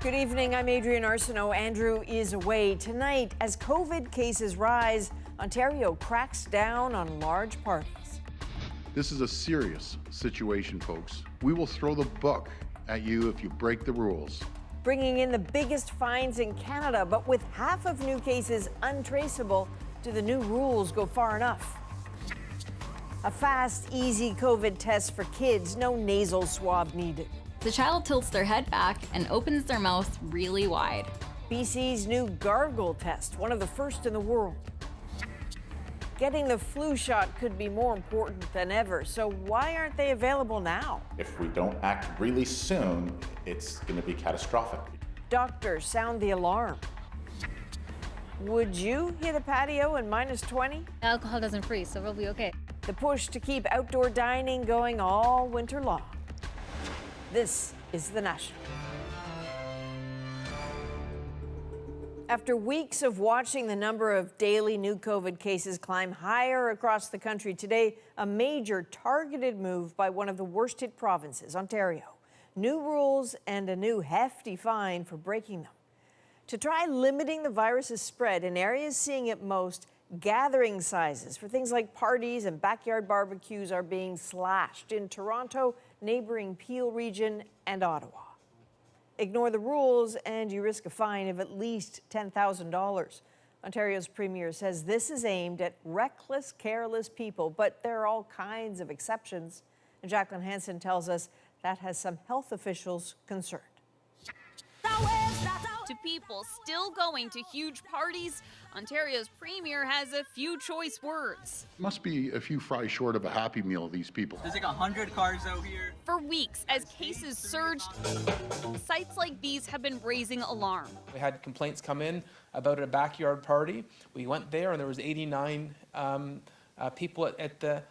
Good evening, I'm Adrienne Arsenault. Andrew is away. Tonight, as COVID cases rise, Ontario cracks down on large parties. This is a serious situation, folks. We will throw the book at you if you break the rules. Bringing in the biggest fines in Canada, but with half of new cases untraceable, do the new rules go far enough? A fast, easy COVID test for kids, no nasal swab needed. The child tilts their head back and opens their mouth really wide. BC's new gargle test, one of the first in the world. Getting the flu shot could be more important than ever, so why aren't they available now? If we don't act really soon, it's going to be catastrophic. Doctors sound the alarm. Would you hit a patio in -20? Alcohol doesn't freeze, so we'll be okay. The push to keep outdoor dining going all winter long. This is The National. After weeks of watching the number of daily new COVID cases climb higher across the country, today a major targeted move by one of the worst hit provinces, Ontario. New rules and a new hefty fine for breaking them. To try limiting the virus's spread in areas seeing it most, gathering sizes for things like parties and backyard barbecues are being slashed in Toronto, neighboring Peel region, and Ottawa. Ignore the rules and you risk a fine of at least $10,000. Ontario's premier says this is aimed at reckless, careless people, but there are all kinds of exceptions. And Jacqueline Hansen tells us that has some health officials concerned. To people still going to huge parties, Ontario's premier has a few choice words. Must be a few fries short of a Happy Meal, these people. There's like 100 cars out here. For weeks, as cases surged, sites like these have been raising alarm. We had complaints come in about a backyard party. We went there and there was 89 people at the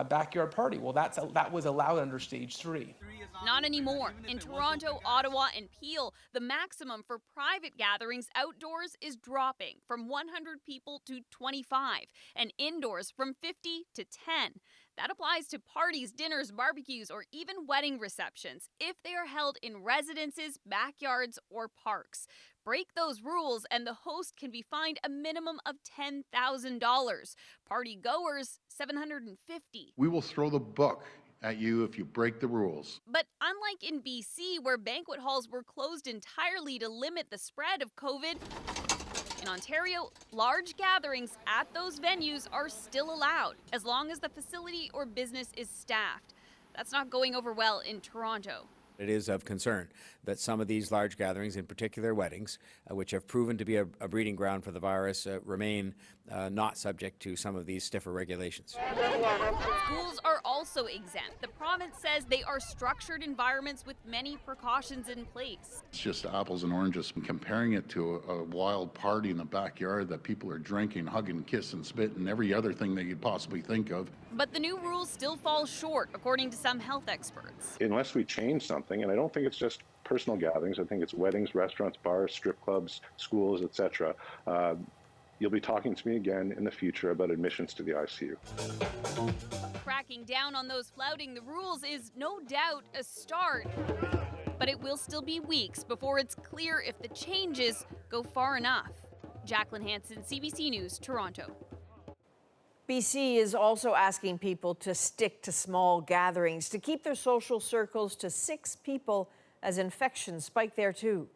backyard party. Well, that was allowed under stage 3. Not anymore. In Toronto, Ottawa, and Peel, the maximum for private gatherings outdoors is dropping from 100 people to 25, and indoors from 50 to 10. That applies to parties, dinners, barbecues, or even wedding receptions if they are held in residences, backyards, or parks. Break those rules and the host can be fined a minimum of $10,000. Party goers, $750. We will throw the book at you if you break the rules. But unlike in BC, where banquet halls were closed entirely to limit the spread of COVID, in Ontario, large gatherings at those venues are still allowed, as long as the facility or business is staffed. That's not going over well in Toronto. It is of concern that some of these large gatherings, in particular weddings, which have proven to be a breeding ground for the virus, remain not subject to some of these stiffer regulations. Schools are also exempt. The province says they are structured environments with many precautions in place. It's just apples and oranges. Comparing it to a wild party in the backyard that people are drinking, hugging, kiss, and spit, and every other thing they could possibly think of. But the new rules still fall short, according to some health experts. Unless we change something, and I don't think it's just personal gatherings, I think it's weddings, restaurants, bars, strip clubs, schools, etc. You'll be talking to me again in the future about admissions to the ICU. Cracking down on those flouting the rules is no doubt a start, but it will still be weeks before it's clear if the changes go far enough. Jacqueline Hansen, CBC News, Toronto. BC is also asking people to stick to small gatherings, to keep their social circles to 6 people as infections spike there too.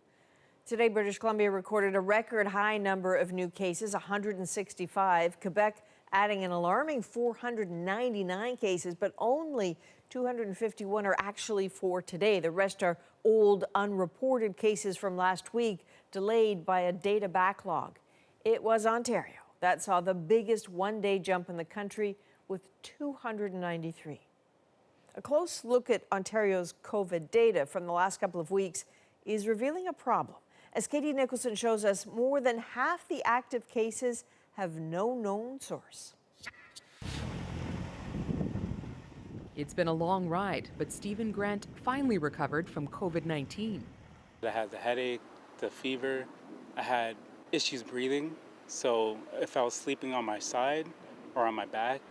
Today, British Columbia recorded a record high number of new cases, 165. Quebec adding an alarming 499 cases, but only 251 are actually for today. The rest are old, unreported cases from last week, delayed by a data backlog. It was Ontario that saw the biggest one-day jump in the country with 293. A close look at Ontario's COVID data from the last couple of weeks is revealing a problem. As Katie Nicholson shows us, more than half the active cases have no known source. It's been a long ride, but Stephen Grant finally recovered from COVID-19. I had the headache, the fever. I had issues breathing, so if I was sleeping on my side or on my back.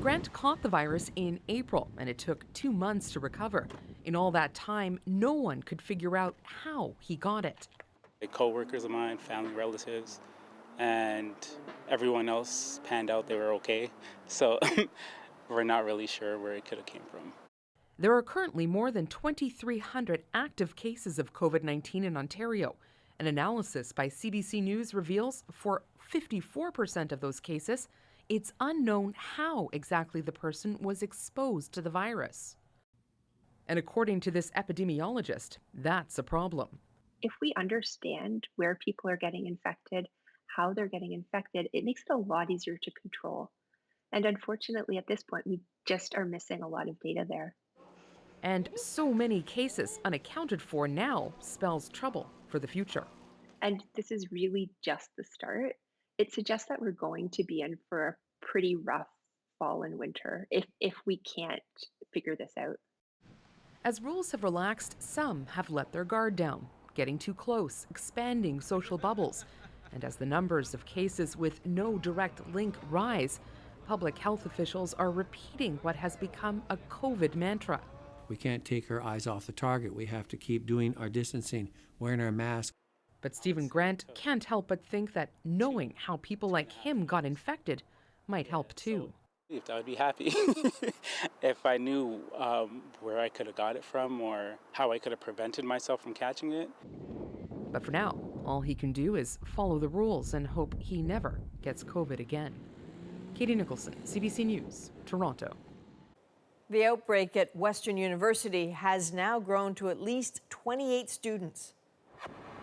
Grant caught the virus in April, and it took 2 months to recover. In all that time, no one could figure out how he got it. Co-workers of mine, family, relatives, and everyone else panned out they were okay. So we're not really sure where it could have came from. There are currently more than 2,300 active cases of COVID-19 in Ontario. An analysis by CBC News reveals for 54% of those cases, it's unknown how exactly the person was exposed to the virus. And according to this epidemiologist, that's a problem. If we understand where people are getting infected, how they're getting infected, it makes it a lot easier to control. And unfortunately, at this point, we just are missing a lot of data there. And so many cases unaccounted for now spells trouble for the future. And this is really just the start. It suggests that we're going to be in for a pretty rough fall and winter if we can't figure this out. As rules have relaxed, some have let their guard down, getting too close, expanding social bubbles. And as the numbers of cases with no direct link rise, public health officials are repeating what has become a COVID mantra. We can't take our eyes off the target. We have to keep doing our distancing, wearing our mask. But Stephen Grant can't help but think that knowing how people like him got infected might help too. I would be happy if I knew where I could have got it from or how I could have prevented myself from catching it. But for now, all he can do is follow the rules and hope he never gets COVID again. Katie Nicholson, CBC News, Toronto. The outbreak at Western University has now grown to at least 28 students.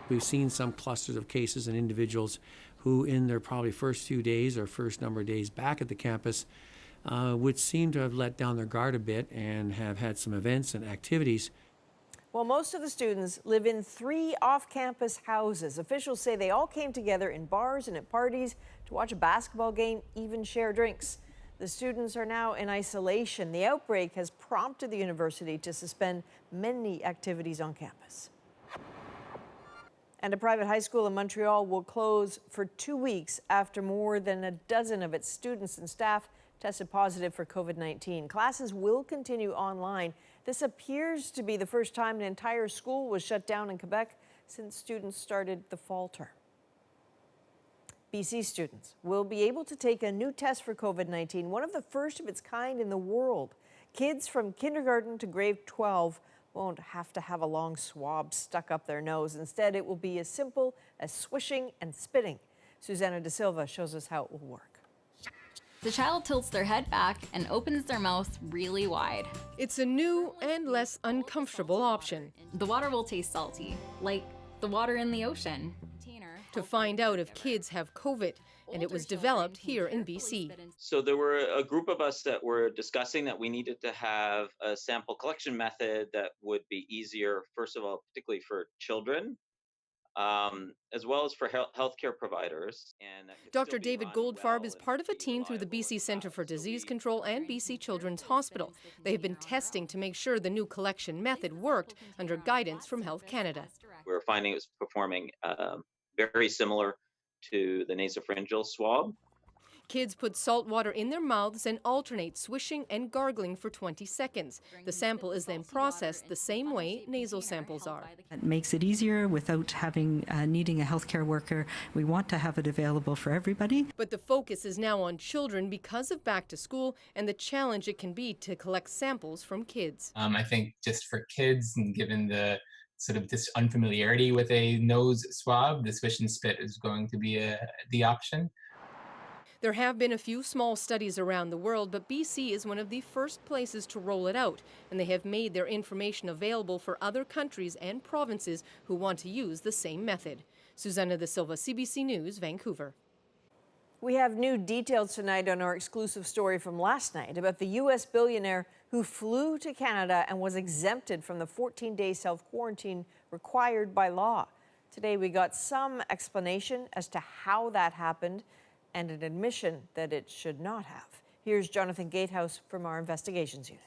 We've seen some clusters of cases in individuals who in their probably first few days or first number of days back at the campus would seem to have let down their guard a bit and have had some events and activities. Well, most of the students live in 3 off-campus houses. Officials say they all came together in bars and at parties to watch a basketball game, even share drinks. The students are now in isolation. The outbreak has prompted the university to suspend many activities on campus. And a private high school in Montreal will close for 2 weeks after more than a dozen of its students and staff tested positive for COVID-19. Classes will continue online. This appears to be the first time an entire school was shut down in Quebec since students started the fall term. BC students will be able to take a new test for COVID-19, one of the first of its kind in the world. Kids from kindergarten to grade 12 won't have to have a long swab stuck up their nose. Instead, it will be as simple as swishing and spitting. Susanna De Silva shows us how it will work. The child tilts their head back and opens their mouth really wide. It's a new and less uncomfortable option. The water will taste salty, like the water in the ocean. To find out if kids have COVID, and it was developed here in BC. So there were a group of us that were discussing that we needed to have a sample collection method that would be easier, first of all, particularly for children, as well as for healthcare providers. And Dr. David Goldfarb is part of a team through the BC Centre for Disease Control and BC Children's Hospital. They have been testing to make sure the new collection method worked under guidance from Health Canada. We were finding it was performing very similar to the nasopharyngeal swab. Kids put salt water in their mouths and alternate swishing and gargling for 20 seconds. The sample is then processed the same way nasal samples are. It makes it easier without having needing a healthcare worker. We want to have it available for everybody. But the focus is now on children because of back to school and the challenge it can be to collect samples from kids. I think just for kids, and given the sort of this unfamiliarity with a nose swab, the swish and spit is going to be the option. There have been a few small studies around the world, but BC is one of the first places to roll it out, and they have made their information available for other countries and provinces who want to use the same method. Susanna De Silva, CBC News, Vancouver. We have new details tonight on our exclusive story from last night about the U.S. billionaire who flew to Canada and was exempted from the 14-day self-quarantine required by law. Today we got some explanation as to how that happened and an admission that it should not have. Here's Jonathan Gatehouse from our investigations unit.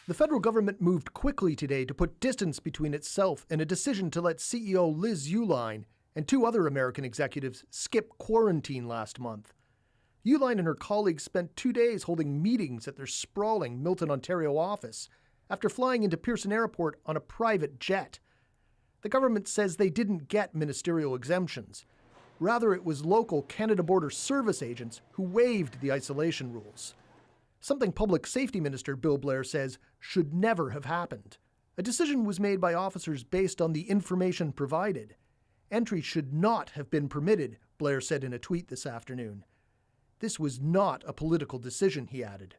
The federal government moved quickly today to put distance between itself and a decision to let CEO Liz Uihlein and 2 other American executives skip quarantine last month. Uihlein and her colleagues spent 2 days holding meetings at their sprawling Milton, Ontario office after flying into Pearson Airport on a private jet. The government says they didn't get ministerial exemptions. Rather, it was local Canada Border Service agents who waived the isolation rules. Something Public Safety Minister Bill Blair says should never have happened. A decision was made by officers based on the information provided. Entry should not have been permitted, Blair said in a tweet this afternoon. This was not a political decision, he added.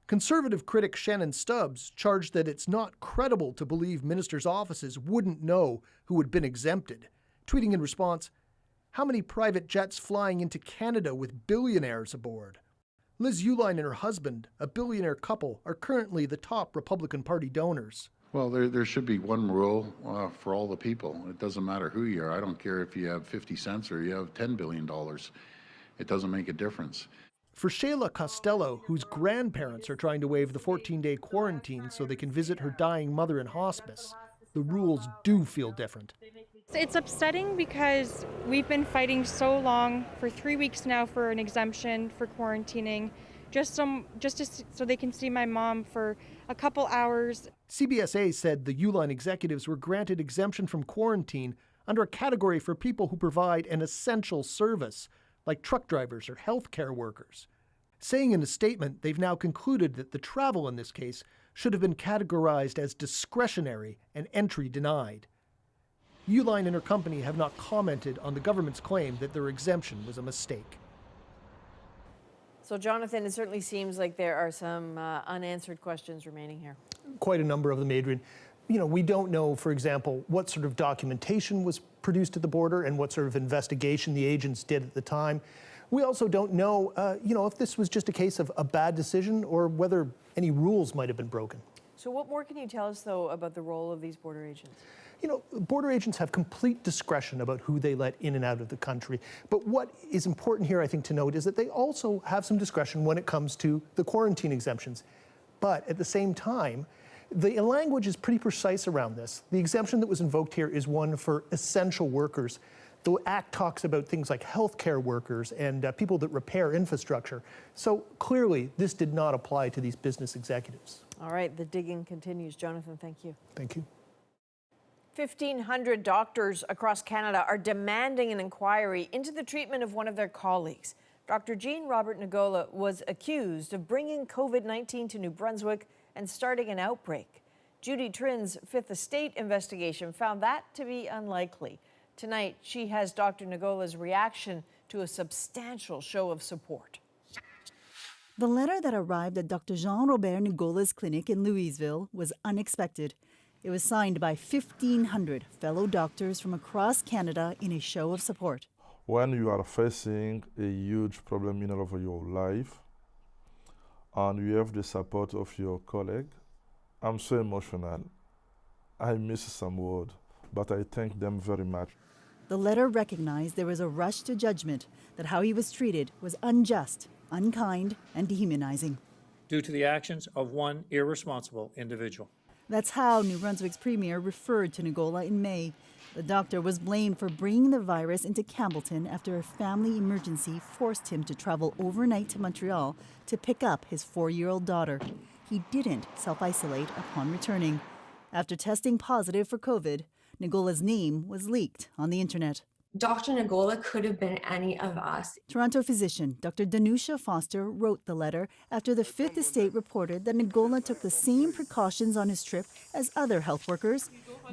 Conservative critic Shannon Stubbs charged that it's not credible to believe ministers' offices wouldn't know who had been exempted, tweeting in response, "How many private jets flying into Canada with billionaires aboard?" Liz Uline and her husband, a billionaire couple, are currently the top Republican Party donors. Well, there should be one rule for all the people. It doesn't matter who you are. I don't care if you have 50 cents or you have $10 billion. It doesn't make a difference. For Shayla Costello, whose grandparents are trying to waive the 14-day quarantine so they can visit her dying mother in hospice, the rules do feel different. It's upsetting because we've been fighting so long, for 3 weeks now, for an exemption for quarantining, so they can see my mom for a couple hours. CBSA said the Uline executives were granted exemption from quarantine under a category for people who provide an essential service, like truck drivers or healthcare workers. Saying in a statement they've now concluded that the travel in this case should have been categorized as discretionary and entry denied. Uline and her company have not commented on the government's claim that their exemption was a mistake. So, Jonathan, it certainly seems like there are some unanswered questions remaining here. Quite a number of them, Adrian. We don't know, for example, what sort of documentation was produced at the border and what sort of investigation the agents did at the time. We also don't know, if this was just a case of a bad decision or whether any rules might have been broken. So what more can you tell us, though, about the role of these border agents? Border agents have complete discretion about who they let in and out of the country. But what is important here, I think, to note is that they also have some discretion when it comes to the quarantine exemptions. But at the same time, the language is pretty precise around this. The exemption that was invoked here is one for essential workers. The Act talks about things like healthcare workers and people that repair infrastructure. So clearly, this did not apply to these business executives. All right, the digging continues. Jonathan, thank you. Thank you. 1,500 doctors across Canada are demanding an inquiry into the treatment of one of their colleagues. Dr. Jean Robert Ngola was accused of bringing COVID-19 to New Brunswick and starting an outbreak. Judy Trin's Fifth Estate investigation found that to be unlikely. Tonight, she has Dr. Ngola's reaction to a substantial show of support. The letter that arrived at Dr. Jean-Robert Ngola's clinic in Louisville was unexpected. It was signed by 1,500 fellow doctors from across Canada in a show of support. When you are facing a huge problem in of your life and you have the support of your colleague, I'm so emotional. I miss some words, but I thank them very much. The letter recognized there was a rush to judgment, that how he was treated was unjust, unkind, and dehumanizing. Due to the actions of one irresponsible individual. That's how New Brunswick's premier referred to Ngola in May. The doctor was blamed for bringing the virus into Campbellton after a family emergency forced him to travel overnight to Montreal to pick up his 4-year-old daughter. He didn't self-isolate upon returning. After testing positive for COVID, Ngola's name was leaked on the internet. Dr. Ngola could have been any of us. Toronto physician Dr. Danusha Foster wrote the letter after the Fifth Estate reported that Ngola took the same precautions on his trip as other health workers.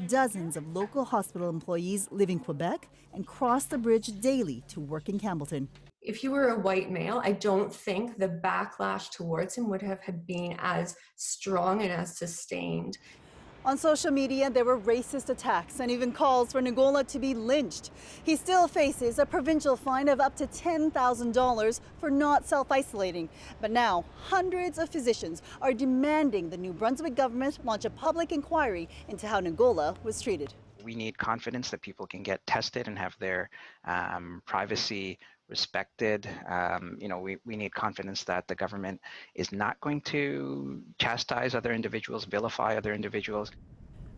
Dozens of local hospital employees live in Quebec and cross the bridge daily to work in Campbellton. If he were a white male, I don't think the backlash towards him would have been as strong and as sustained. On social media, there were racist attacks and even calls for Ngola to be lynched. He still faces a provincial fine of up to $10,000 for not self-isolating. But now, hundreds of physicians are demanding the New Brunswick government launch a public inquiry into how Ngola was treated. We need confidence that people can get tested and have their privacy respected. We need confidence that the government is not going to chastise other individuals, vilify other individuals.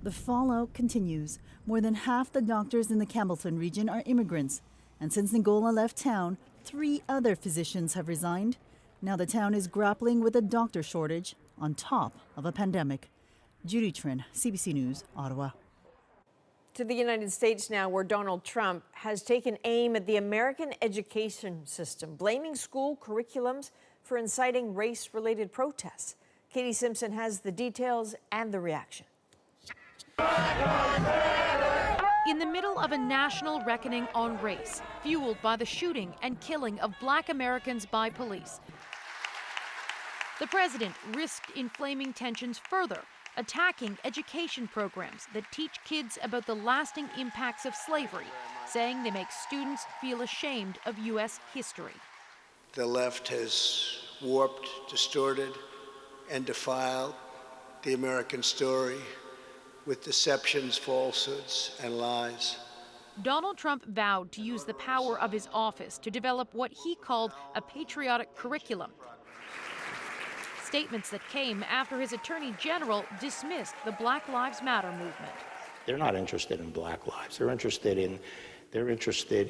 The fallout continues. More than half the doctors in the Campbellton region are immigrants. And since Ngola left town, 3 other physicians have resigned. Now the town is grappling with a doctor shortage on top of a pandemic. Judy Trin, CBC News, Ottawa. To the United States now, where Donald Trump has taken aim at the American education system, blaming school curriculums for inciting race-related protests. Katie Simpson has the details and the reaction. In the middle of a national reckoning on race, fueled by the shooting and killing of Black Americans by police, the president risked inflaming tensions further, attacking education programs that teach kids about the lasting impacts of slavery, saying they make students feel ashamed of U.S. history. The left has warped, distorted, and defiled the American story with deceptions, falsehoods, and lies. Donald Trump vowed to use the power of his office to develop what he called a patriotic curriculum. Statements that came after his attorney general dismissed the Black Lives Matter movement. They're not interested in Black lives. They're interested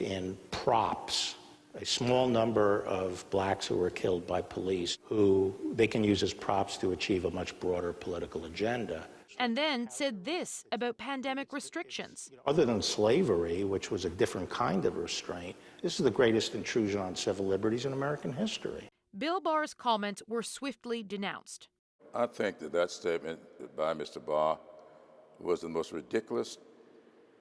in props. A small number of blacks who were killed by police who they can use as props to achieve a much broader political agenda. And then said this about pandemic restrictions. Other than slavery, which was a different kind of restraint, this is the greatest intrusion on civil liberties in American history. Bill Barr's comments were swiftly denounced. I think that statement by Mr. Barr was the most ridiculous,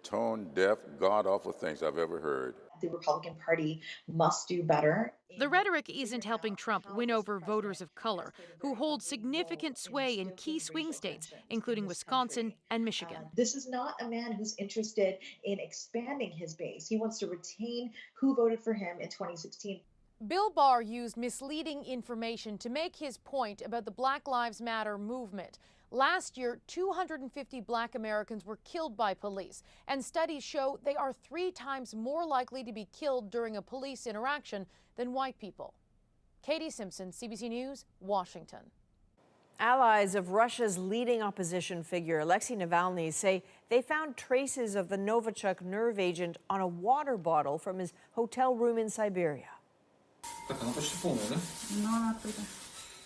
tone-deaf, god-awful things I've ever heard. The Republican Party must do better. The rhetoric isn't helping Trump win over voters of color, who hold significant sway in key swing states, including Wisconsin and Michigan. This is not a man who's interested in expanding his base. He wants to retain who voted for him in 2016. Bill Barr used misleading information to make his point about the Black Lives Matter movement. Last year, 250 Black Americans were killed by police, and studies show they are 3 times more likely to be killed during a police interaction than white people. Katie Simpson, CBC News, Washington. Allies of Russia's leading opposition figure, Alexei Navalny, say they found traces of the Novichok nerve agent on a water bottle from his hotel room in Siberia.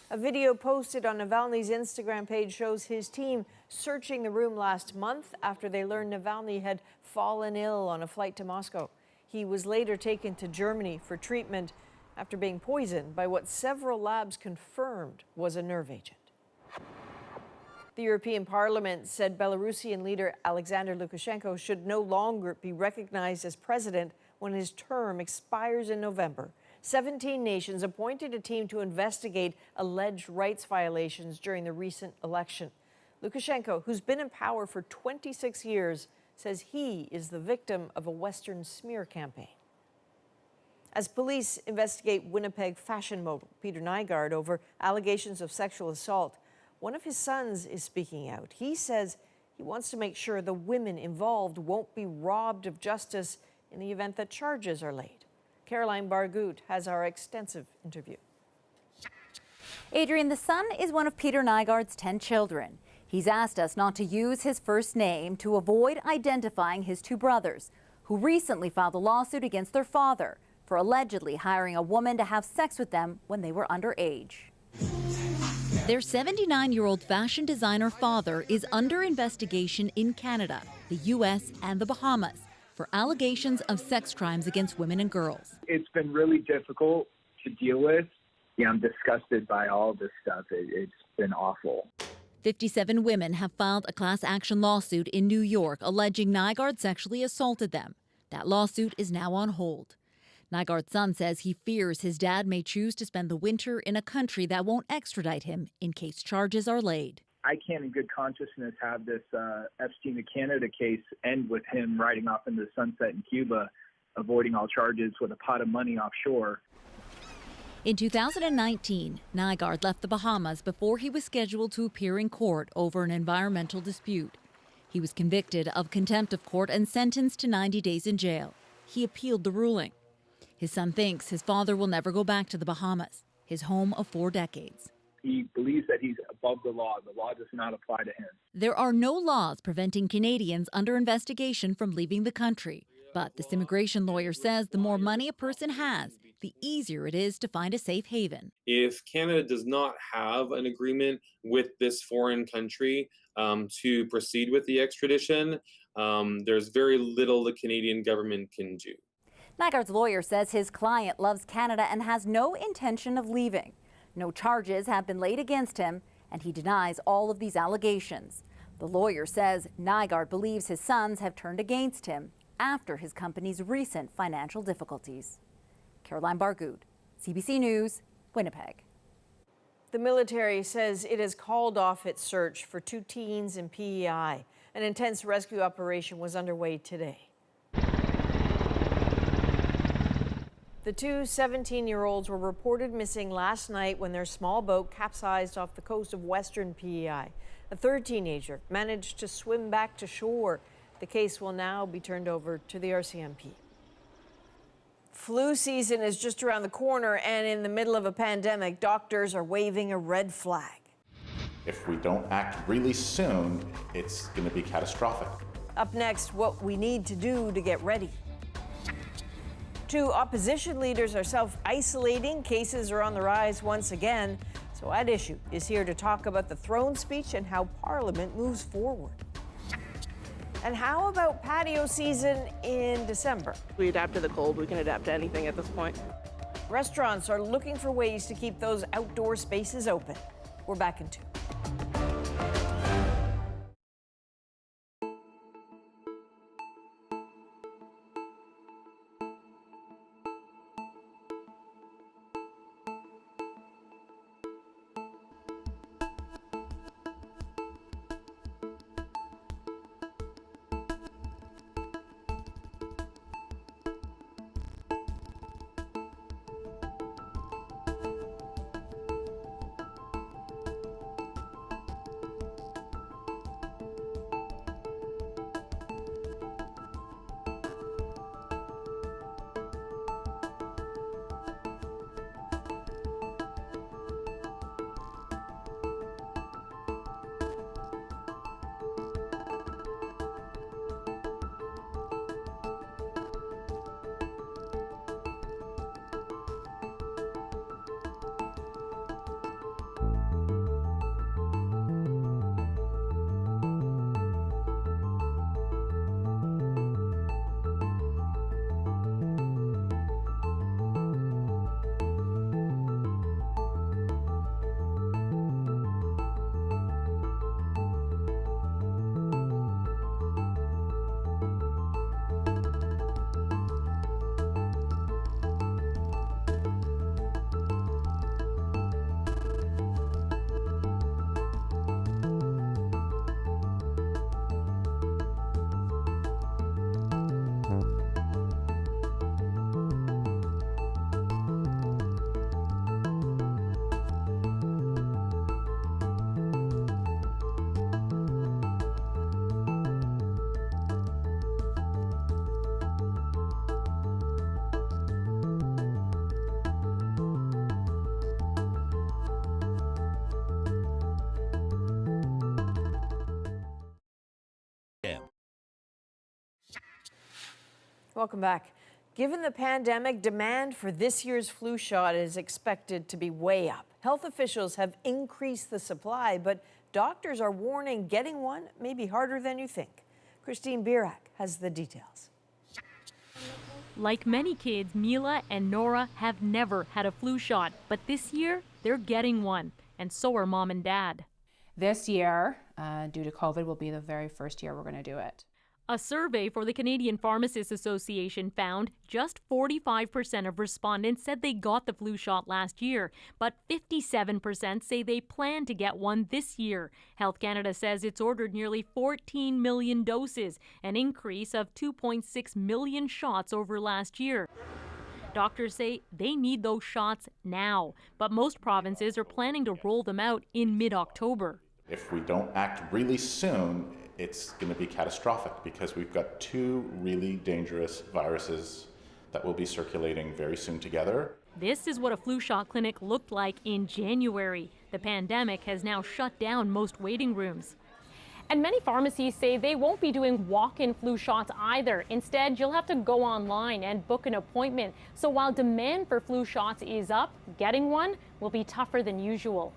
A video posted on Navalny's Instagram page shows his team searching the room last month after they learned Navalny had fallen ill on a flight to Moscow. He was later taken to Germany for treatment after being poisoned by what several labs confirmed was a nerve agent. The European Parliament said Belarusian leader Alexander Lukashenko should no longer be recognized as president when his term expires in November. 17 nations appointed a team to investigate alleged rights violations during the recent election. Lukashenko, who's been in power for 26 years, says he is the victim of a Western smear campaign. As police investigate Winnipeg fashion mogul Peter Nygard over allegations of sexual assault, one of his sons is speaking out. He says he wants to make sure the women involved won't be robbed of justice in the event that charges are laid. Caroline Bargout has our extensive interview. Adrian, the son is one of Peter Nygard's 10 children. He's asked us not to use his first name to avoid identifying his 2 brothers, who recently filed a lawsuit against their father for allegedly hiring a woman to have sex with them when they were underage. Their 79-year-old fashion designer father is under investigation in Canada, the U.S., and the Bahamas for allegations of sex crimes against women and girls. It's been really difficult to deal with. Yeah, I'm disgusted by all this stuff. It's been awful. 57 women have filed a class action lawsuit in New York alleging Nygard sexually assaulted them. That lawsuit is now on hold. Nygard's son says he fears his dad may choose to spend the winter in a country that won't extradite him in case charges are laid. I can't in good consciousness have this Epstein to Canada case end with him riding off into the sunset in Cuba, avoiding all charges with a pot of money offshore. In 2019, Nygard left the Bahamas before he was scheduled to appear in court over an environmental dispute. He was convicted of contempt of court and sentenced to 90 days in jail. He appealed the ruling. His son thinks his father will never go back to the Bahamas, his home of 4 decades. He believes that he's above the law. The law does not apply to him. There are no laws preventing Canadians under investigation from leaving the country. But this immigration lawyer says the more money a person has, the easier it is to find a safe haven. If Canada does not have an agreement with this foreign country to proceed with the extradition, there's very little the Canadian government can do. Nygaard's lawyer says his client loves Canada and has no intention of leaving. No charges have been laid against him, and he denies all of these allegations. The lawyer says Nygaard believes his sons have turned against him after his company's recent financial difficulties. Caroline Bargood, CBC News, Winnipeg. The military says it has called off its search for 2 teens in PEI. An intense rescue operation was underway today. The 2 17-year-olds were reported missing last night when their small boat capsized off the coast of western PEI. A third teenager managed to swim back to shore. The case will now be turned over to the RCMP. Flu season is just around the corner, and in the middle of a pandemic, doctors are waving a red flag. If we don't act really soon, it's going to be catastrophic. Up next, what we need to do to get ready. 2 opposition leaders are self-isolating. Cases are on the rise once again. So At Issue is here to talk about the throne speech and how Parliament moves forward. And how about patio season in December? We adapt to the cold. We can adapt to anything at this point. Restaurants are looking for ways to keep those outdoor spaces open. We're back in 2. Welcome back. Given the pandemic, demand for this year's flu shot is expected to be way up. Health officials have increased the supply, but doctors are warning getting one may be harder than you think. Christine Birak has the details. Like many kids, Mila and Nora have never had a flu shot, but this year they're getting one, and so are mom and dad. This year, due to COVID, will be the very first year we're going to do it. A survey for the Canadian Pharmacists Association found just 45% of respondents said they got the flu shot last year, but 57% say they plan to get one this year. Health Canada says it's ordered nearly 14 million doses, an increase of 2.6 million shots over last year. Doctors say they need those shots now, but most provinces are planning to roll them out in mid-October. If we don't act really soon, it's going to be catastrophic because we've got 2 really dangerous viruses that will be circulating very soon together. This is what a flu shot clinic looked like in January. The pandemic has now shut down most waiting rooms. And many pharmacies say they won't be doing walk-in flu shots either. Instead, you'll have to go online and book an appointment. So while demand for flu shots is up, getting one will be tougher than usual.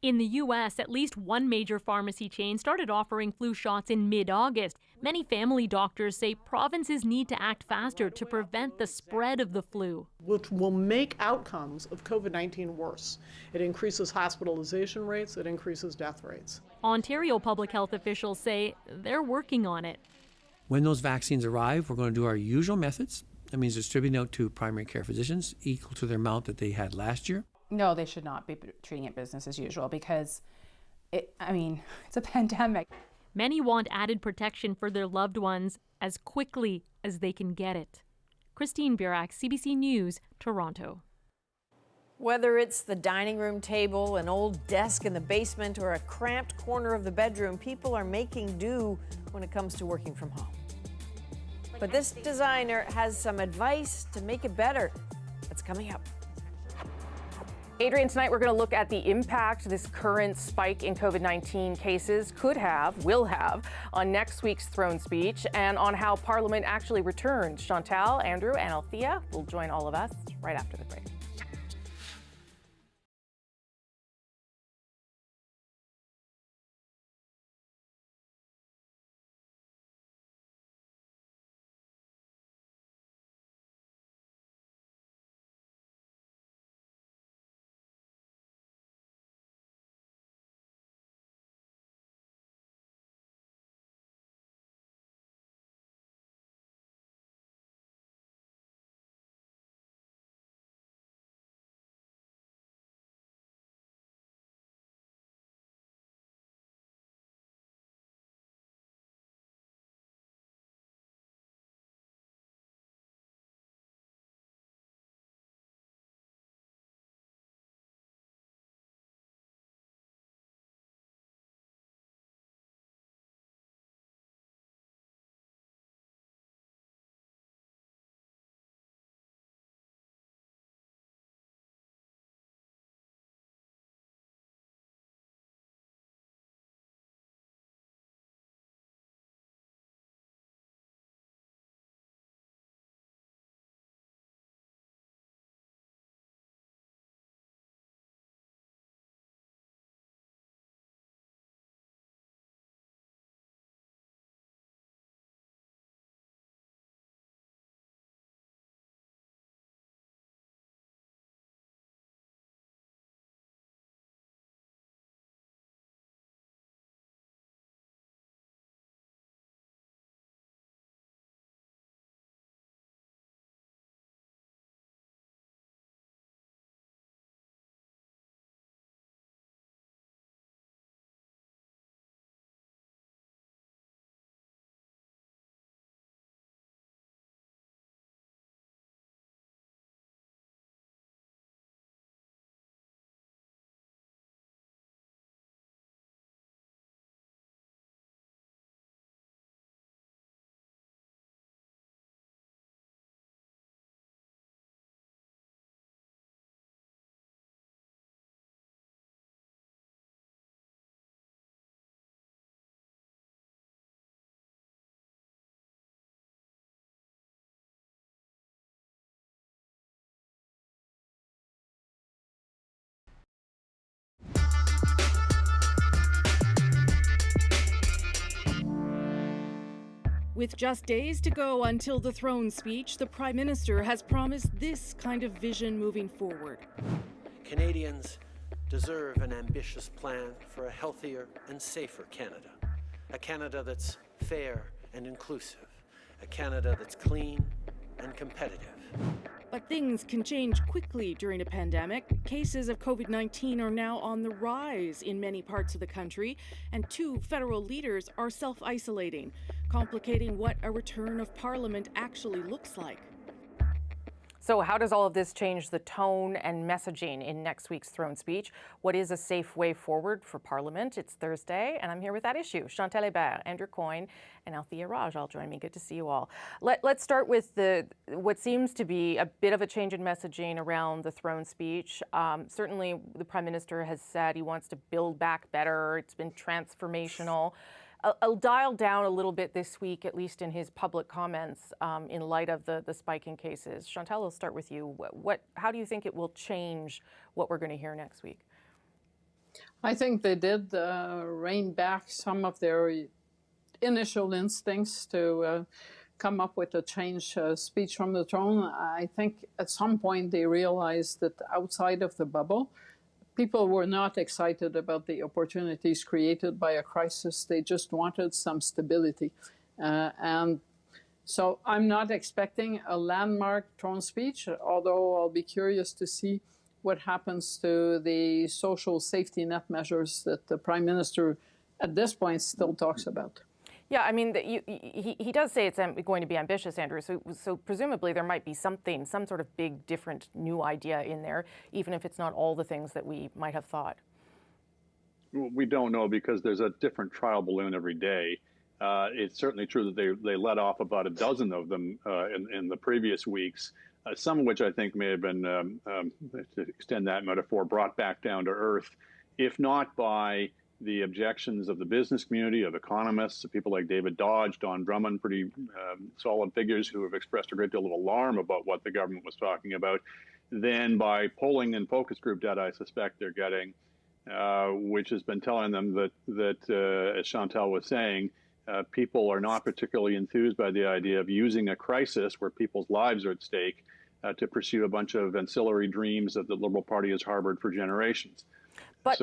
In the U.S., at least one major pharmacy chain started offering flu shots in mid-August. Many family doctors say provinces need to act faster to prevent the spread of the flu. Which will make outcomes of COVID-19 worse. It increases hospitalization rates, it increases death rates. Ontario public health officials say they're working on it. When those vaccines arrive, we're going to do our usual methods. That means distributing out to primary care physicians equal to their amount that they had last year. No, they should not be treating it business as usual because, it's a pandemic. Many want added protection for their loved ones as quickly as they can get it. Christine Burak, CBC News, Toronto. Whether it's the dining room table, an old desk in the basement, or a cramped corner of the bedroom, people are making do when it comes to working from home. But this designer has some advice to make it better. That's coming up. Adrian, tonight we're going to look at the impact this current spike in COVID-19 cases will have on next week's throne speech and on how Parliament actually returns. Chantal, Andrew, and Althea will join all of us right after the break. With just days to go until the throne speech, the Prime Minister has promised this kind of vision moving forward. Canadians deserve an ambitious plan for a healthier and safer Canada. A Canada that's fair and inclusive. A Canada that's clean and competitive. But things can change quickly during a pandemic. Cases of COVID-19 are now on the rise in many parts of the country, and 2 federal leaders are self-isolating, complicating what a return of Parliament actually looks like. So how does all of this change the tone and messaging in next week's throne speech? What is a safe way forward for Parliament? It's Thursday, and I'm here with that issue. Chantal Hébert, Andrew Coyne, and Althea Raj all join me. Good to see you all. Let's start with what seems to be a bit of a change in messaging around the throne speech. Certainly, the Prime Minister has said he wants to build back better. It's been transformational. dial down a little bit this week, at least in his public comments, in light of the spike in cases. Chantal, I'll start with you. How do you think it will change what we're going to hear next week? I think they did rein back some of their initial instincts to come up with a change speech from the throne. I think at some point they realized that outside of the bubble, people were not excited about the opportunities created by a crisis. They just wanted some stability. And so I'm not expecting a landmark throne speech, although I'll be curious to see what happens to the social safety net measures that the Prime Minister at this point still talks about. Yeah, I mean, he does say it's going to be ambitious, Andrew, so presumably there might be some sort of big, different, new idea in there, even if it's not all the things that we might have thought. We don't know because there's a different trial balloon every day. It's certainly true that they let off about a dozen of them in the previous weeks, some of which I think may have been, to extend that metaphor, brought back down to earth, if not by the objections of the business community, of economists, of people like David Dodge, Don Drummond, pretty solid figures who have expressed a great deal of alarm about what the government was talking about, then by polling and focus group data I suspect they're getting, which has been telling them that as Chantal was saying, people are not particularly enthused by the idea of using a crisis where people's lives are at stake to pursue a bunch of ancillary dreams that the Liberal Party has harbored for generations. But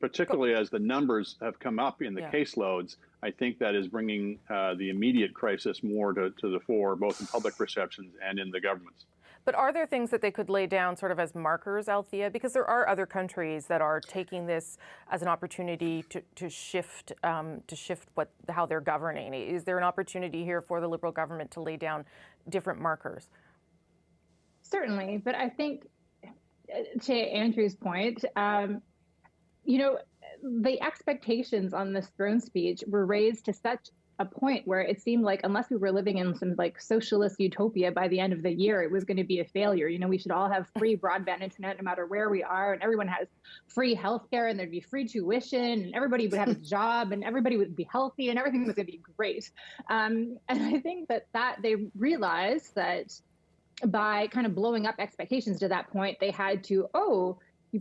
particularly as the numbers have come up in the caseloads, I think that is bringing the immediate crisis more to the fore, both in public perceptions and in the governments. But are there things that they could lay down sort of as markers, Althea? Because there are other countries that are taking this as an opportunity to shift how they're governing. Is there an opportunity here for the Liberal government to lay down different markers? Certainly, but I think to Andrew's point, the expectations on this throne speech were raised to such a point where it seemed like unless we were living in some socialist utopia by the end of the year, it was going to be a failure. We should all have free broadband internet no matter where we are, and everyone has free healthcare, and there'd be free tuition, and everybody would have a job, and everybody would be healthy, and everything was going to be great. And I think that they realized that by kind of blowing up expectations to that point, they had to,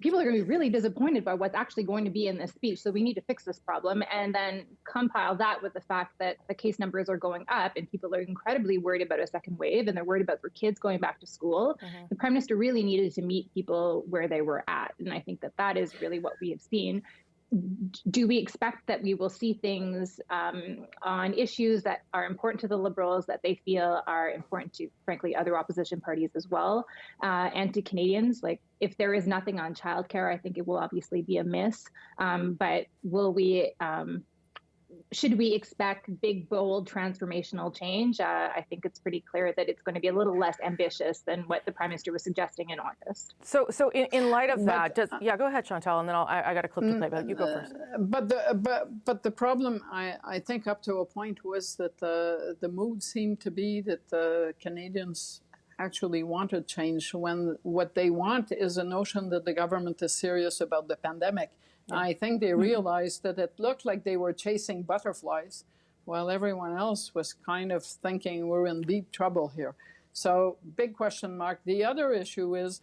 people are going to be really disappointed by what's actually going to be in this speech. So we need to fix this problem, and then compile that with the fact that the case numbers are going up and people are incredibly worried about a second wave, and they're worried about their kids going back to school. Mm-hmm. The Prime Minister really needed to meet people where they were at. And I think that is really what we have seen. Do we expect that we will see things on issues that are important to the Liberals that they feel are important to, frankly, other opposition parties as well, and to Canadians? Like, if there is nothing on childcare, I think it will obviously be a miss. But will we? Should we expect big, bold, transformational change? I think it's pretty clear that it's going to be a little less ambitious than what the Prime Minister was suggesting in August. So in light of that, go ahead, Chantal, and then I got a clip to play, but you go first. But the problem, I think, up to a point was that the mood seemed to be that the Canadians actually wanted change when what they want is a notion that the government is serious about the pandemic. I think they realized that it looked like they were chasing butterflies while everyone else was kind of thinking we're in deep trouble here. So big question mark. The other issue is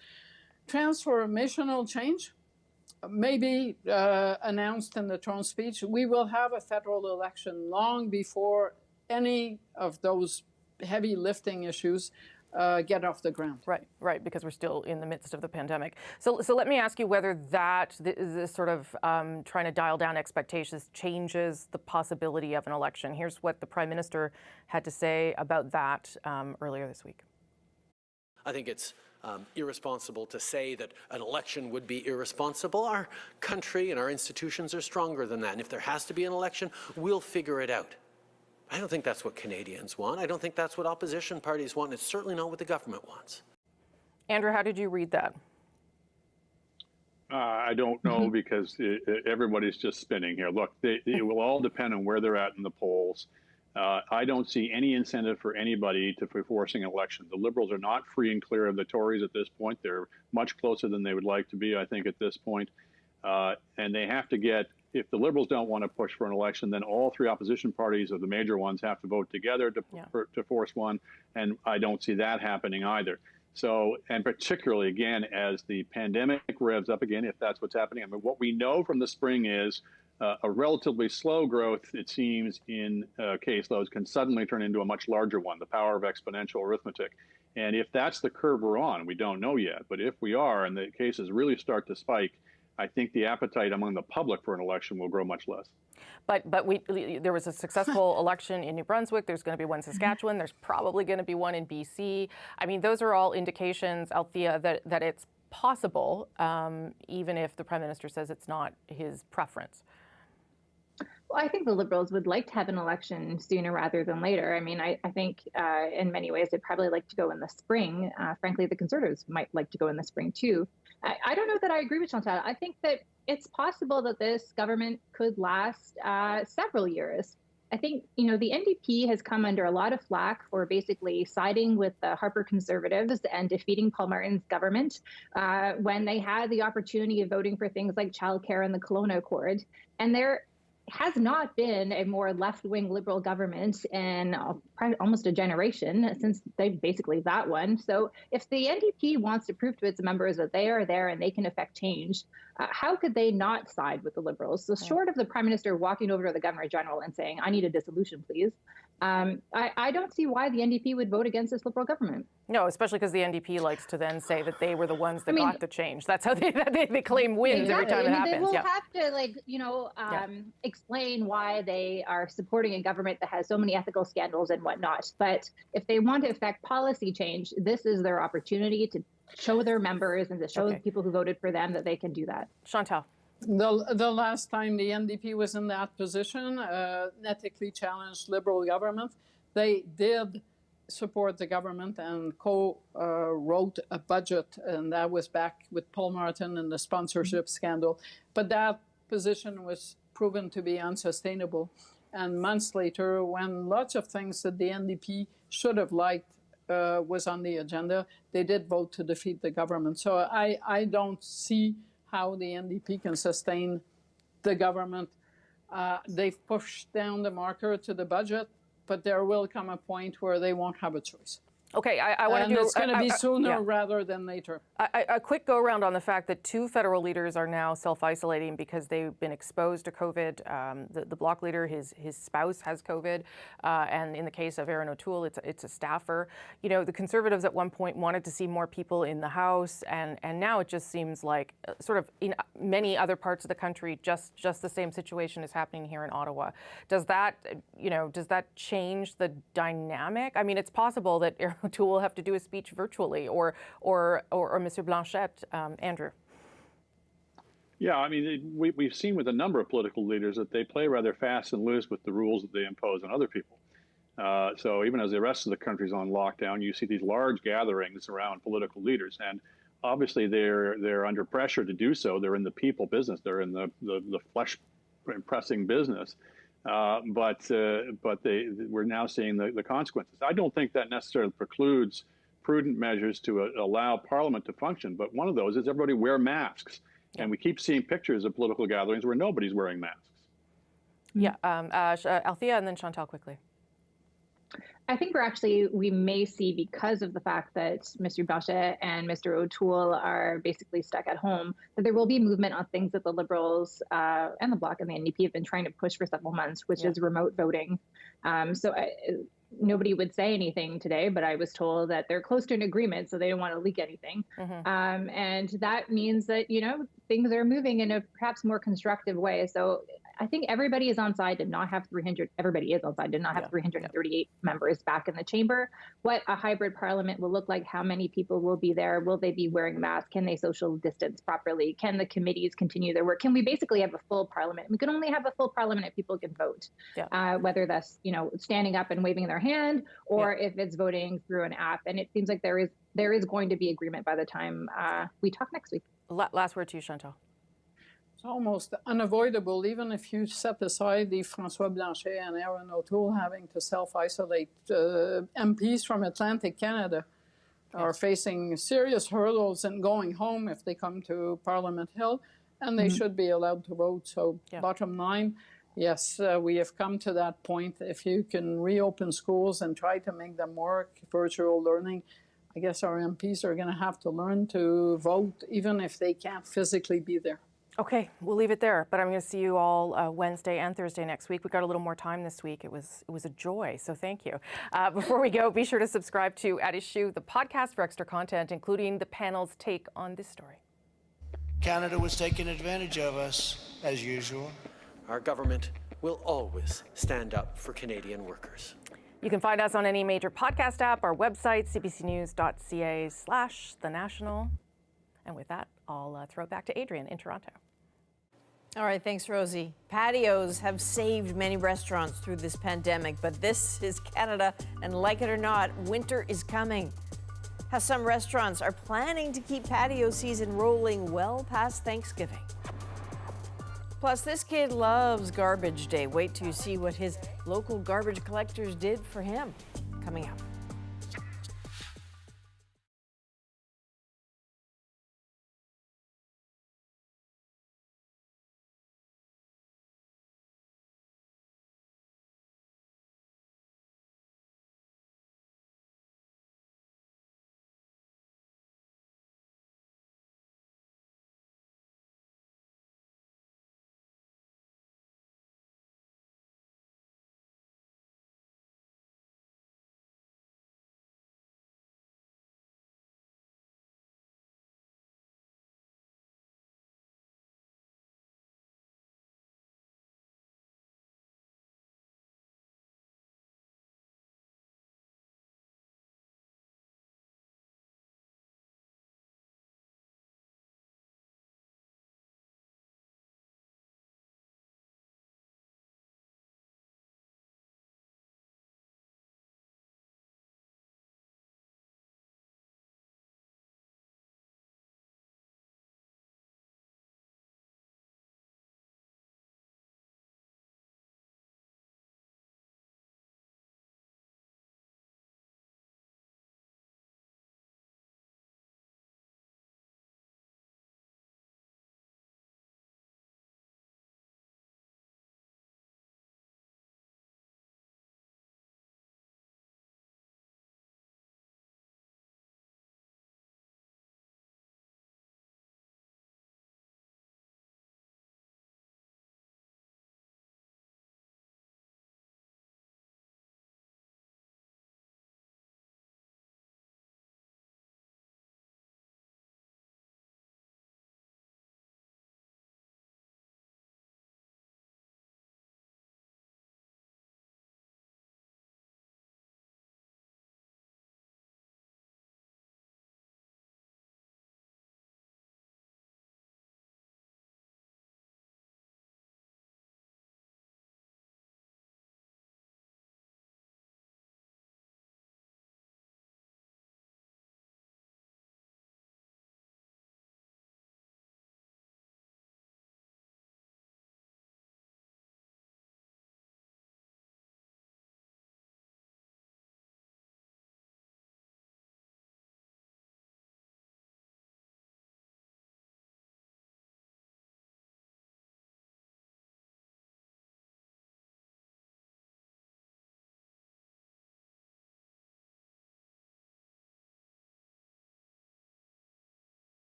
transformational change, maybe announced in the throne speech. We will have a federal election long before any of those heavy lifting issues get off the ground. Right, because we're still in the midst of the pandemic. So let me ask you whether this sort of trying to dial down expectations changes the possibility of an election. Here's what the Prime Minister had to say about that earlier this week. I think it's irresponsible to say that an election would be irresponsible. Our country and our institutions are stronger than that. And if there has to be an election, we'll figure it out. I don't think that's what Canadians want. I don't think that's what opposition parties want. It's certainly not what the government wants. Andrew, how did you read that? I don't know because everybody's just spinning here. Look, it will all depend on where they're at in the polls. I don't see any incentive for anybody to be forcing an election. The Liberals are not free and clear of the Tories at this point. They're much closer than they would like to be, I think, at this point. And they have to get if the Liberals don't want to push for an election, then all three opposition parties or the major ones have to vote together to force one. And I don't see that happening either. So, and particularly, again, as the pandemic revs up again, if that's what's happening, I mean, what we know from the spring is a relatively slow growth, it seems, in caseloads can suddenly turn into a much larger one, the power of exponential arithmetic. And if that's the curve we're on, we don't know yet, but if we are and the cases really start to spike, I think the appetite among the public for an election will grow much less. But there was a successful election in New Brunswick. There's going to be one in Saskatchewan. There's probably going to be one in BC. I mean, those are all indications, Althea, that it's possible, even if the Prime Minister says it's not his preference. Well, I think the Liberals would like to have an election sooner rather than later. I mean, I think in many ways they'd probably like to go in the spring. Frankly, the Conservatives might like to go in the spring too. I don't know that I agree with Chantal. I think that it's possible that this government could last several years. I think, you know, the NDP has come under a lot of flack for basically siding with the Harper Conservatives and defeating Paul Martin's government when they had the opportunity of voting for things like childcare and the Kelowna Accord. And there has not been a more left-wing Liberal government in almost a generation since that one. So if the NDP wants to prove to its members that they are there and they can affect change, how could they not side with the Liberals? So short of the Prime Minister walking over to the Governor General and saying, I need a dissolution, please, I don't see why the NDP would vote against this Liberal government. No, especially because the NDP likes to then say that they were the ones that got the change. That's how they claim wins every time it happens. They will have to, explain why they are supporting a government that has so many ethical scandals and whatnot. But if they want to affect policy change, this is their opportunity to show their members and to show the people who voted for them that they can do that. Chantal. The last time the NDP was in that position, ethically challenged Liberal government, they did support the government and co-wrote a budget, and that was back with Paul Martin and the sponsorship scandal. But that position was proven to be unsustainable. And months later, when lots of things that the NDP should have liked was on the agenda, they did vote to defeat the government. So I don't see how the NDP can sustain the government. They've pushed down the marker to the budget, but there will come a point where they won't have a choice. Okay, I want to do. It's going to be sooner rather than later. A quick go around on the fact that 2 federal leaders are now self-isolating because they've been exposed to COVID. The Bloc leader, his spouse has COVID, and in the case of Erin O'Toole, it's a staffer. You know, the Conservatives at one point wanted to see more people in the House, and now it just seems like sort of in many other parts of the country, just the same situation is happening here in Ottawa. Does that change the dynamic? I mean, it's possible that Erin O'Toole will have to do a speech virtually, or Mr. Blanchette. Andrew. Yeah, I mean, we've seen with a number of political leaders that they play rather fast and loose with the rules that they impose on other people. So even as the rest of the country's on lockdown, you see these large gatherings around political leaders, and obviously they're under pressure to do so. They're in the people business. They're in the flesh pressing business. But we're now seeing the consequences. I don't think that necessarily precludes prudent measures to allow Parliament to function. But one of those is everybody wear masks. And we keep seeing pictures of political gatherings where nobody's wearing masks. Yeah, Althea and then Chantal quickly. I think we may see, because of the fact that Mr. Blanchet and Mr. O'Toole are basically stuck at home, that there will be movement on things that the Liberals and the Bloc and the NDP have been trying to push for several months, which is remote voting. Nobody would say anything today, but I was told that they're close to an agreement, so they don't want to leak anything. And that means that, things are moving in a perhaps more constructive way. So I think everybody is on side to not have 338 members back in the chamber. What a hybrid parliament will look like, how many people will be there, will they be wearing masks, can they social distance properly, can the committees continue their work, can we basically have a full parliament? We can only have a full parliament if people can vote, whether that's standing up and waving their hand, or if it's voting through an app. And it seems like there is going to be agreement by the time we talk next week. Last word to you, Chantal. It's almost unavoidable, even if you set aside the François Blanchet and Erin O'Toole having to self-isolate. MPs from Atlantic Canada are facing serious hurdles in going home if they come to Parliament Hill. And they should be allowed to vote. So bottom line, yes, we have come to that point. If you can reopen schools and try to make them work, virtual learning, I guess our MPs are going to have to learn to vote, even if they can't physically be there. Okay, we'll leave it there, but I'm going to see you all Wednesday and Thursday next week. We got a little more time this week. It was a joy, so thank you. Before we go, be sure to subscribe to At Issue, the podcast, for extra content, including the panel's take on this story. Canada was taking advantage of us, as usual. Our government will always stand up for Canadian workers. You can find us on any major podcast app, our website, cbcnews.ca/The National. And with that, I'll throw it back to Adrienne in Toronto. All right, thanks, Rosie. Patios have saved many restaurants through this pandemic, but this is Canada, and like it or not, winter is coming. How some restaurants are planning to keep patio season rolling well past Thanksgiving. Plus, this kid loves garbage day. Wait till you see what his local garbage collectors did for him. Coming up.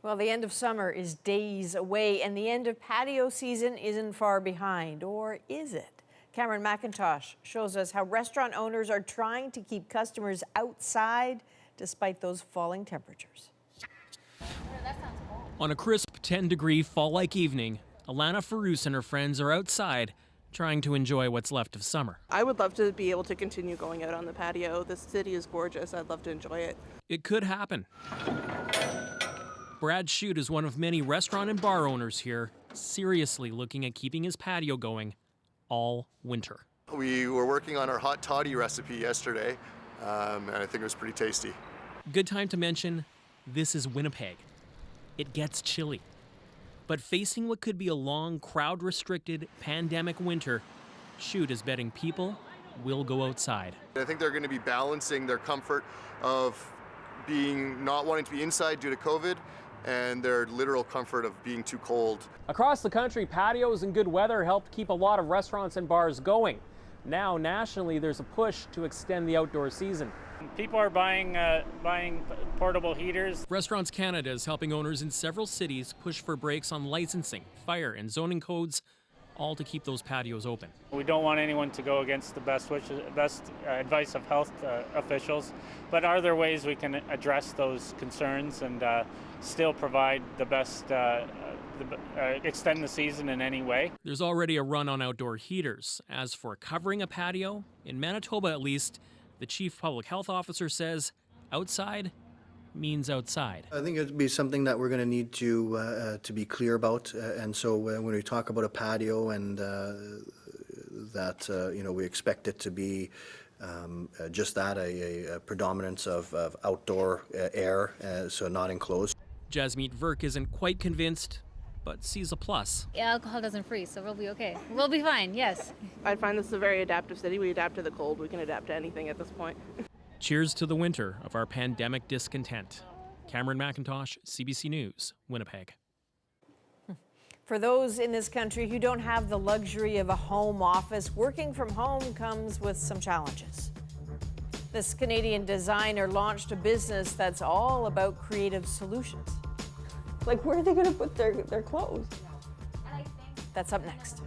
Well, the end of summer is days away, and the end of patio season isn't far behind, or is it? Cameron McIntosh shows us how restaurant owners are trying to keep customers outside despite those falling temperatures. On a crisp 10-degree fall-like evening, Alana Farouz and her friends are outside trying to enjoy what's left of summer. I would love to be able to continue going out on the patio. The city is gorgeous. I'd love to enjoy it. It could happen. Brad Shute is one of many restaurant and bar owners here, seriously looking at keeping his patio going all winter. We were working on our hot toddy recipe yesterday, and I think it was pretty tasty. Good time to mention This is Winnipeg. It gets chilly. But facing what could be a long, crowd-restricted, pandemic winter, Chute is betting people will go outside. I think they're going to be balancing their comfort of not wanting to be inside due to COVID and their literal comfort of being too cold. Across the country, patios and good weather helped keep a lot of restaurants and bars going. Now, nationally, there's a push to extend the outdoor season. People are buying portable heaters. Restaurants Canada is helping owners in several cities push for breaks on licensing, fire, and zoning codes, all to keep those patios open. We don't want anyone to go against the best advice of health officials, but are there ways we can address those concerns and still provide the best, extend the season in any way? There's already a run on outdoor heaters. As for covering a patio, in Manitoba at least, the chief public health officer says outside means outside. I think it'd be something that we're going to need to be clear about. And so when we talk about a patio and that we expect it to be just that, a predominance of outdoor air, so not enclosed. Jasmeet Verk isn't quite convinced, but sees a plus. Alcohol doesn't freeze, so we'll be okay. We'll be fine, yes. I find this a very adaptive city. We adapt to the cold. We can adapt to anything at this point. Cheers to the winter of our pandemic discontent. Cameron McIntosh, CBC News, Winnipeg. For those in this country who don't have the luxury of a home office, working from home comes with some challenges. This Canadian designer launched a business that's all about creative solutions. Like, where are they going to put their clothes? That's up next.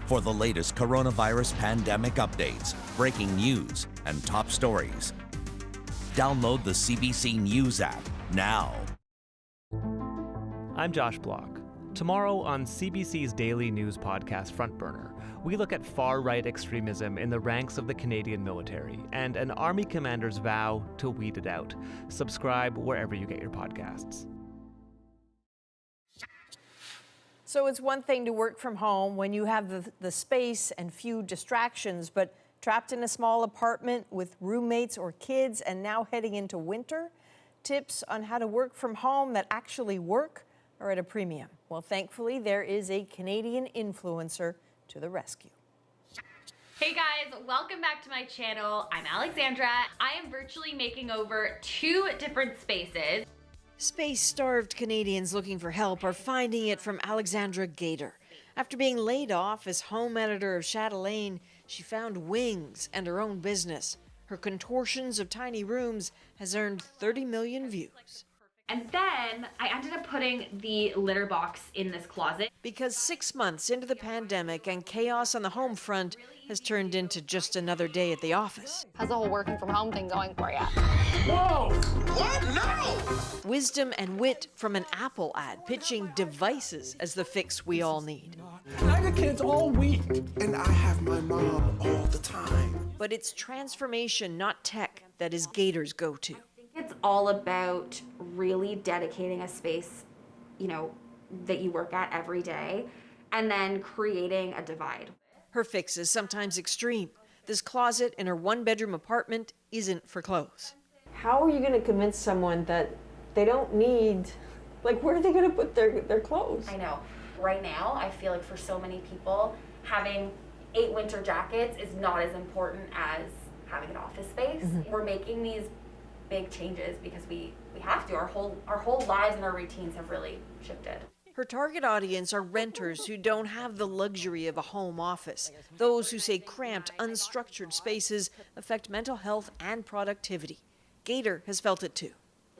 For the latest coronavirus pandemic updates, breaking news, and top stories, download the CBC News app now. I'm Josh Block. Tomorrow on CBC's daily news podcast Front Burner, we look at far-right extremism in the ranks of the Canadian military and an army commander's vow to weed it out. Subscribe wherever you get your podcasts. So it's one thing to work from home when you have the space and few distractions, but trapped in a small apartment with roommates or kids and now heading into winter? Tips on how to work from home that actually work are at a premium. Well, thankfully, there is a Canadian influencer to the rescue. Hey guys, welcome back to my channel. I'm Alexandra. I am virtually making over 2 different spaces. Space-starved Canadians looking for help are finding it from Alexandra Gator. After being laid off as home editor of Chatelaine, she found wings and her own business. Her Contortions of Tiny Rooms has earned 30 million views. And then I ended up putting the litter box in this closet. Because 6 months into the pandemic and chaos on the home front has turned into just another day at the office. How's the whole working from home thing going for you? Whoa! What? No! Wisdom and wit from an Apple ad pitching devices as the fix we all need. I got kids all week, and I have my mom all the time. But it's transformation, not tech, that is Gator's go-to. It's all about really dedicating a space, that you work at every day, and then creating a divide. Her fix is sometimes extreme. This closet in her one-bedroom apartment isn't for clothes. How are you going to convince someone that they don't need, where are they going to put their clothes? I know. Right now, I feel like for so many people, having 8 winter jackets is not as important as having an office space. Mm-hmm. We're making these big changes because we have to. Our whole lives and our routines have really shifted. Her target audience are renters who don't have the luxury of a home office. Those who say cramped, unstructured spaces affect mental health and productivity. Gator has felt it too.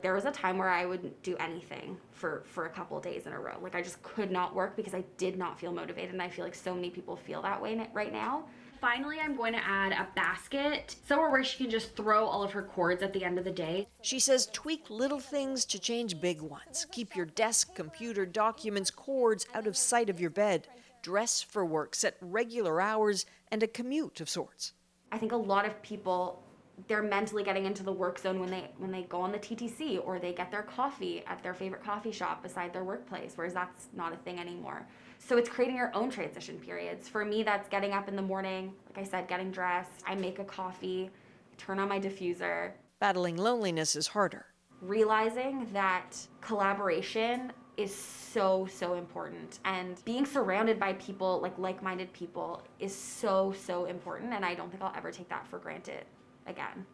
There was a time where I wouldn't do anything for a couple of days in a row. I just could not work because I did not feel motivated, and I feel like so many people feel that way right now. Finally, I'm going to add a basket, somewhere where she can just throw all of her cords at the end of the day. She says tweak little things to change big ones. Keep your desk, computer, documents, cords out of sight of your bed. Dress for work, set regular hours, and a commute of sorts. I think a lot of people, they're mentally getting into the work zone when they go on the TTC or they get their coffee at their favorite coffee shop beside their workplace, whereas that's not a thing anymore. So it's creating your own transition periods. For me, that's getting up in the morning, like I said, getting dressed. I make a coffee, turn on my diffuser. Battling loneliness is harder. Realizing that collaboration is so important, and being surrounded by people, like-minded people, is so important, and I don't think I'll ever take that for granted again.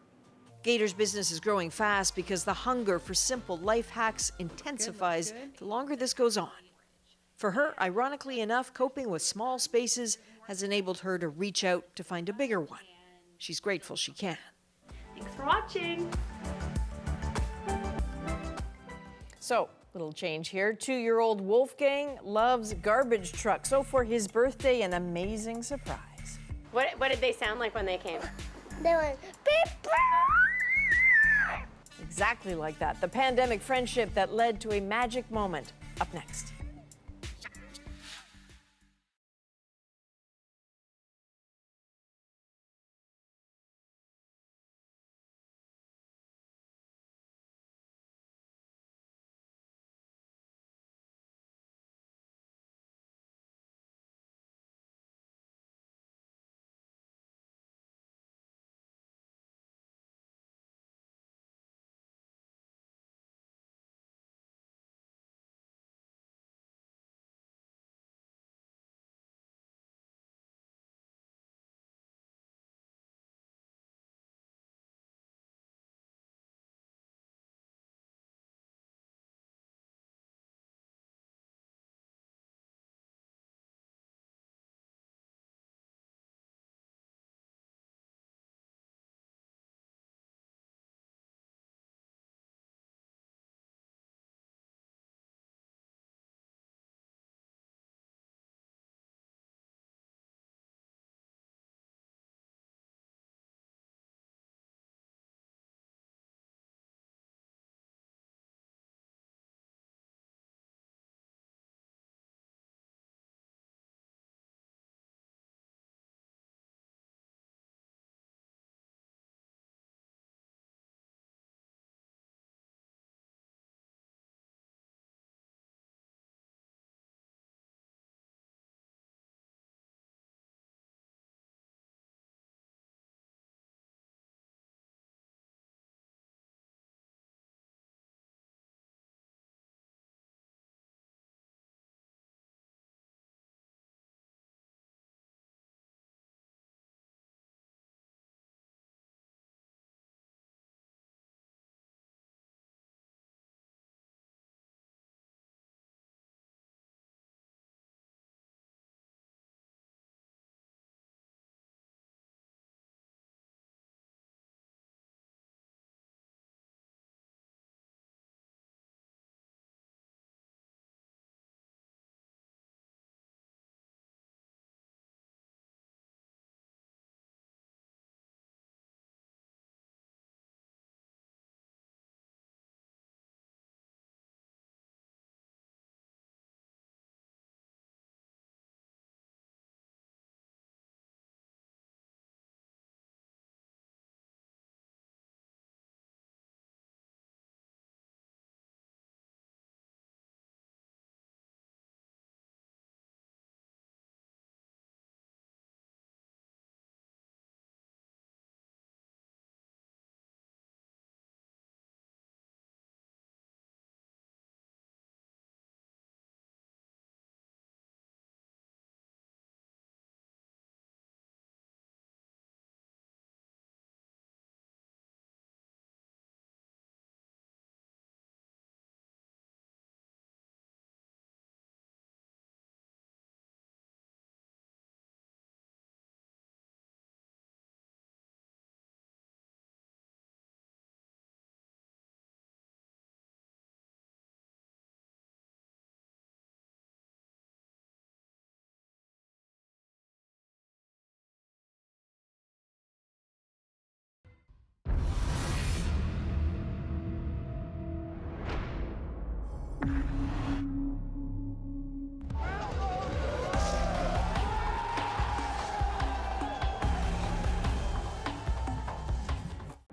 Gator's business is growing fast because the hunger for simple life hacks intensifies the longer this goes on. For her, ironically enough, coping with small spaces has enabled her to reach out to find a bigger one. She's grateful she can. Thanks for watching. So, little change here. 2-year-old Wolfgang loves garbage trucks. So for his birthday, an amazing surprise. What did they sound like when they came? They went beep, beep. Exactly like that. The pandemic friendship that led to a magic moment. Up next.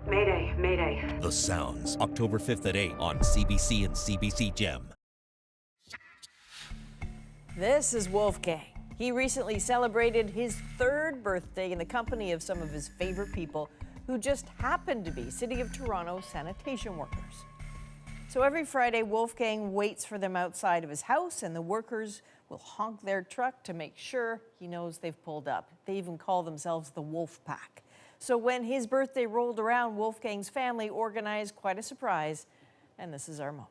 Mayday, mayday. The Sounds, October 5th at 8 on CBC and CBC Gem. This is Wolfgang. He recently celebrated his 3rd birthday in the company of some of his favorite people who just happened to be City of Toronto sanitation workers. So every Friday, Wolfgang waits for them outside of his house, and the workers will honk their truck to make sure he knows they've pulled up. They even call themselves the Wolf Pack. So when his birthday rolled around, Wolfgang's family organized quite a surprise, and this is our moment.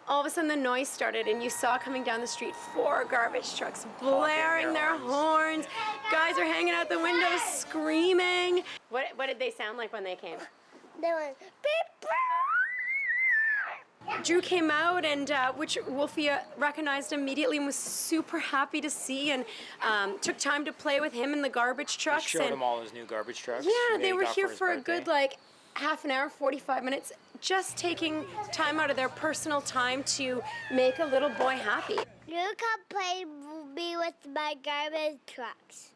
All of a sudden the noise started and you saw coming down the street 4 garbage trucks blaring their horns. Guys are hanging out the windows screaming. What did they sound like when they came? They went beep, beep. Drew came out, and which Wolfie recognized immediately and was super happy to see, and took time to play with him in the garbage trucks. Showed him all his new garbage trucks. Yeah, they he were got here his for a birthday. good half an hour, 45 minutes, just taking time out of their personal time to make a little boy happy. You can play me with my garbage trucks.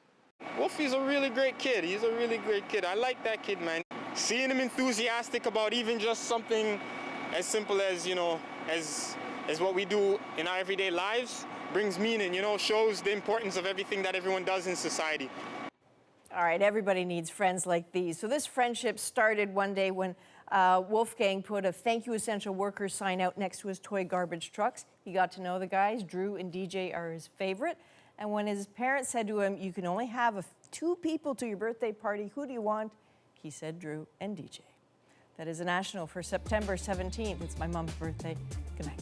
Wolfie's a really great kid. He's a really great kid. I like that kid, man. Seeing him enthusiastic about even just something as simple as, as what we do in our everyday lives brings meaning, shows the importance of everything that everyone does in society. All right, everybody needs friends like these. So this friendship started one day when Wolfgang put a "Thank you, essential workers" sign out next to his toy garbage trucks. He got to know the guys. Drew and DJ are his favorite. And when his parents said to him, "You can only have 2 people to your birthday party, who do you want?" he said Drew and DJ. That is a national for September 17th. It's my mom's birthday. Good night.